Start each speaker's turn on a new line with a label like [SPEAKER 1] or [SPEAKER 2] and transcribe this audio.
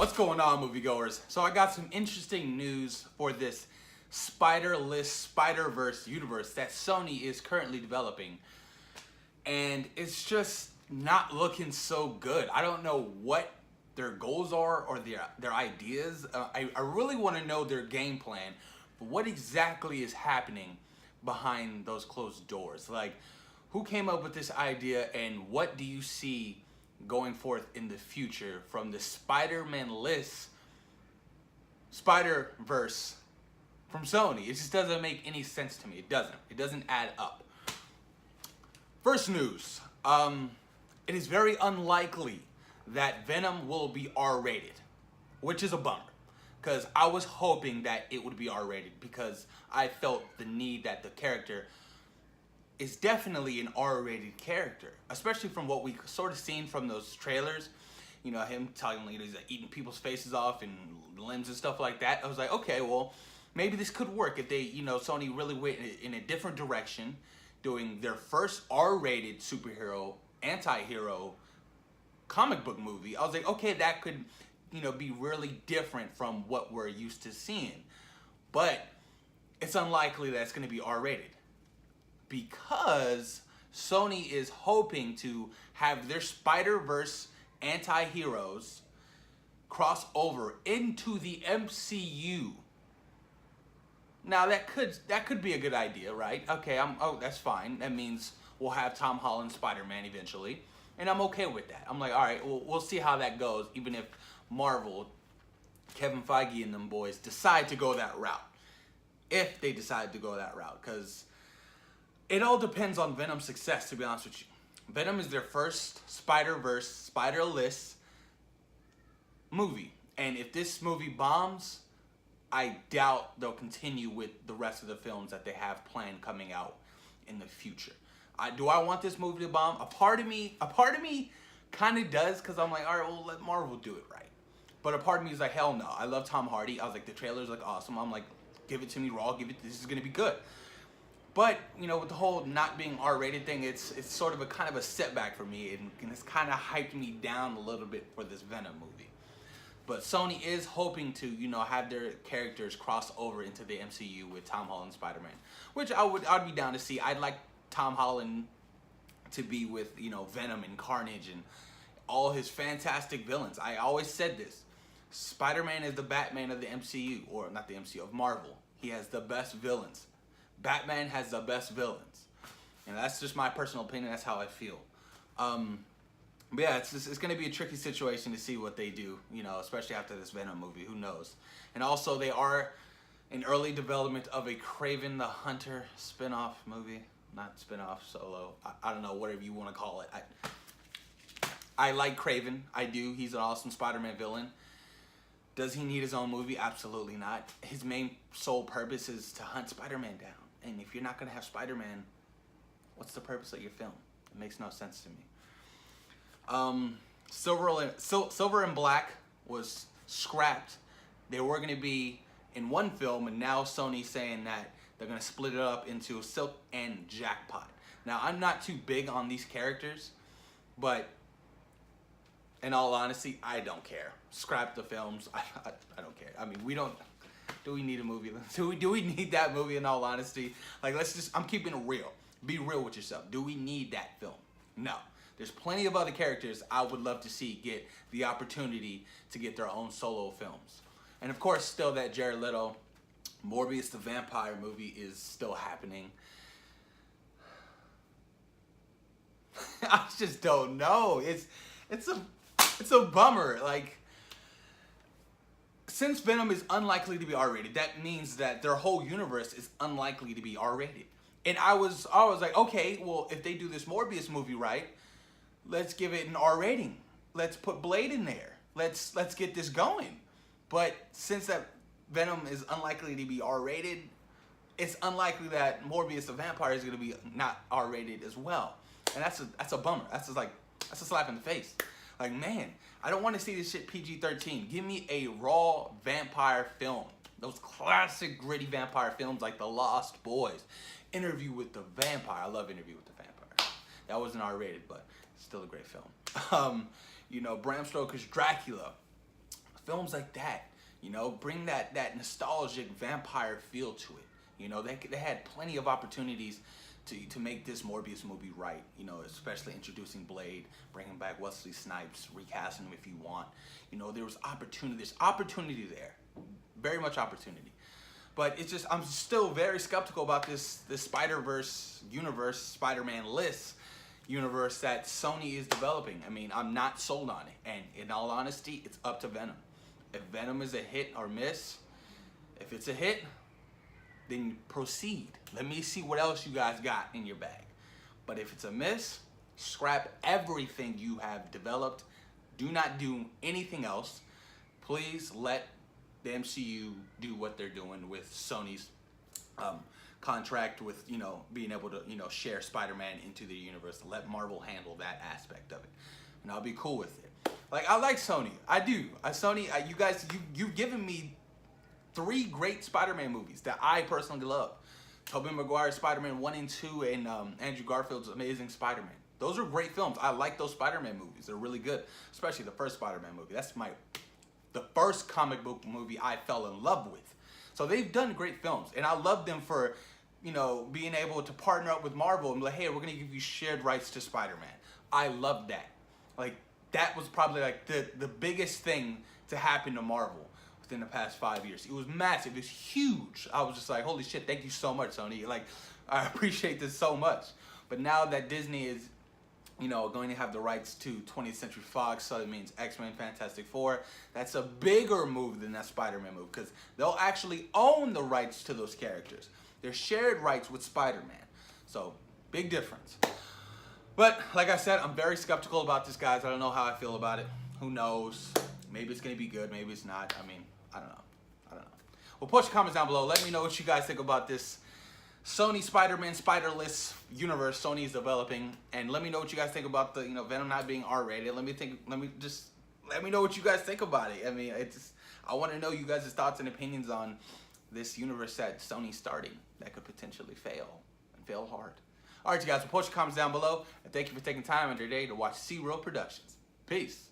[SPEAKER 1] What's going on, moviegoers? So I got some interesting news for this Spider-less Spider-Verse universe that Sony is currently developing. And it's just not looking so good. I don't know what their goals are or their ideas. I really want to know their game plan for what exactly is happening behind those closed doors. Like, who came up with this idea and what do you see going forth in the future from the Spider-Man-less Spider-Verse from Sony? It just doesn't make any sense to me. It doesn't add up. First news, it is very unlikely that Venom will be R-rated, which is a bummer, because I was hoping that it would be R-rated because I felt the need that the character is definitely an R-rated character, especially from what we sort of seen from those trailers. You know, him telling he's like eating people's faces off and limbs and stuff like that. I was like, okay, well, maybe this could work if they, Sony really went in a different direction, doing their first R-rated superhero, anti-hero comic book movie. I was like, okay, that could, be really different from what we're used to seeing. But it's unlikely that it's going to be R-rated, because Sony is hoping to have their Spider-Verse anti-heroes cross over into the MCU. Now that could be a good idea, right? Okay, that's fine. That means we'll have Tom Holland Spider-Man eventually, and I'm okay with that. I'm like, all right, we'll see how that goes, even if Marvel, Kevin Feige and them boys decide to go that route. If they decide to go that route, because it all depends on Venom's success, to be honest with you. Venom is their first Spider-Verse, Spider-less movie. And if this movie bombs, I doubt they'll continue with the rest of the films that they have planned coming out in the future. Do I want this movie to bomb? A part of me kind of does, because I'm like, all right, well, let Marvel do it right. But a part of me is like, hell no. I love Tom Hardy. I was like, the trailers look awesome. I'm like, give it to me raw. This is going to be good. But, with the whole not being R-rated thing, it's sort of a kind of a setback for me, and it's kind of hyped me down a little bit for this Venom movie. But Sony is hoping to, have their characters cross over into the MCU with Tom Holland Spider-Man, which I'd be down to see. I'd like Tom Holland to be with, Venom and Carnage and all his fantastic villains. I always said this. Spider-Man is the Batman of the MCU, or not the MCU, of Marvel. He has the best villains. Batman has the best villains, and that's just my personal opinion. That's how I feel. But yeah, it's going to be a tricky situation to see what they do, especially after this Venom movie. Who knows? And also, they are in early development of a Kraven the Hunter spin-off movie. Not spin-off, solo. I don't know, whatever you want to call it. I like Kraven. I do. He's an awesome Spider-Man villain. Does he need his own movie? Absolutely not. His main sole purpose is to hunt Spider-Man down. And if you're not going to have Spider-Man, what's the purpose of your film? It makes no sense to me. Silver and Black was scrapped. They were going to be in one film, and now Sony's saying that they're going to split it up into Silk and Jackpot. Now, I'm not too big on these characters, but in all honesty, I don't care. Scrap the films. I don't care. I mean, do we need a movie? Do we need that movie, in all honesty? Like, I'm keeping it real. Be real with yourself. Do we need that film? No. There's plenty of other characters I would love to see get the opportunity to get their own solo films. And of course, still that Jared Leto, Morbius the Vampire movie is still happening. I just don't know. It's a bummer. Like, since Venom is unlikely to be R-rated, that means that their whole universe is unlikely to be R-rated. And I was like, okay, well, if they do this Morbius movie right, let's give it an R rating. Let's put Blade in there. Let's get this going. But since that Venom is unlikely to be R-rated, it's unlikely that Morbius the Vampire is going to be not R-rated as well. And that's a bummer. That's a slap in the face. Like, man, I don't want to see this shit PG-13. Give me a raw vampire film. Those classic gritty vampire films like The Lost Boys. Interview with the Vampire. I love Interview with the Vampire. That wasn't R-rated, but still a great film. Bram Stoker's Dracula. Films like that, you know, bring that nostalgic vampire feel to it. You know, they had plenty of opportunities to make this Morbius movie right. You know, especially introducing Blade, bringing back Wesley Snipes, recasting him if you want. You know, there was opportunity. There's opportunity there, very much opportunity. But it's just, I'm still very skeptical about this Spider-Verse universe, Spider-Man-less universe that Sony is developing. I mean, I'm not sold on it. And in all honesty, it's up to Venom. If Venom is a hit or miss, if it's a hit, then proceed. Let me see what else you guys got in your bag. But if it's a miss, scrap everything you have developed. Do not do anything else. Please let the MCU do what they're doing with Sony's contract with, you know, being able to, you know, share Spider-Man into the universe. Let Marvel handle that aspect of it, and I'll be cool with it. Like, I like Sony. I do. You guys, you've given me 3 great Spider-Man movies that I personally love. Tobey Maguire's Spider-Man 1 and 2 and Andrew Garfield's Amazing Spider-Man. Those are great films. I like those Spider-Man movies. They're really good, especially the first Spider-Man movie. That's the first comic book movie I fell in love with. So they've done great films, and I love them for, you know, being able to partner up with Marvel and be like, hey, we're gonna give you shared rights to Spider-Man. I love that. Like, that was probably like the biggest thing to happen to Marvel within the past 5 years. It was massive. It was huge. I was just like, holy shit, thank you so much, Sony. Like, I appreciate this so much. But now that Disney is, you know, going to have the rights to 20th Century Fox, so it means X-Men, Fantastic Four, that's a bigger move than that Spider-Man move, because they'll actually own the rights to those characters. They're shared rights with Spider-Man. So, big difference. But, like I said, I'm very skeptical about this, guys. I don't know how I feel about it. Who knows? Maybe it's going to be good. Maybe it's not. I mean, I don't know. Well, post your comments down below. Let me know what you guys think about this Sony Spider-Man Spider-less universe Sony is developing, and let me know what you guys think about the, you know, Venom not being R-rated. Let me know what you guys think about it. I mean, I want to know you guys' thoughts and opinions on this universe that Sony's starting that could potentially fail, and fail hard. All right, you guys, well, post your comments down below, and thank you for taking time out of your day to watch C-Real Productions. Peace.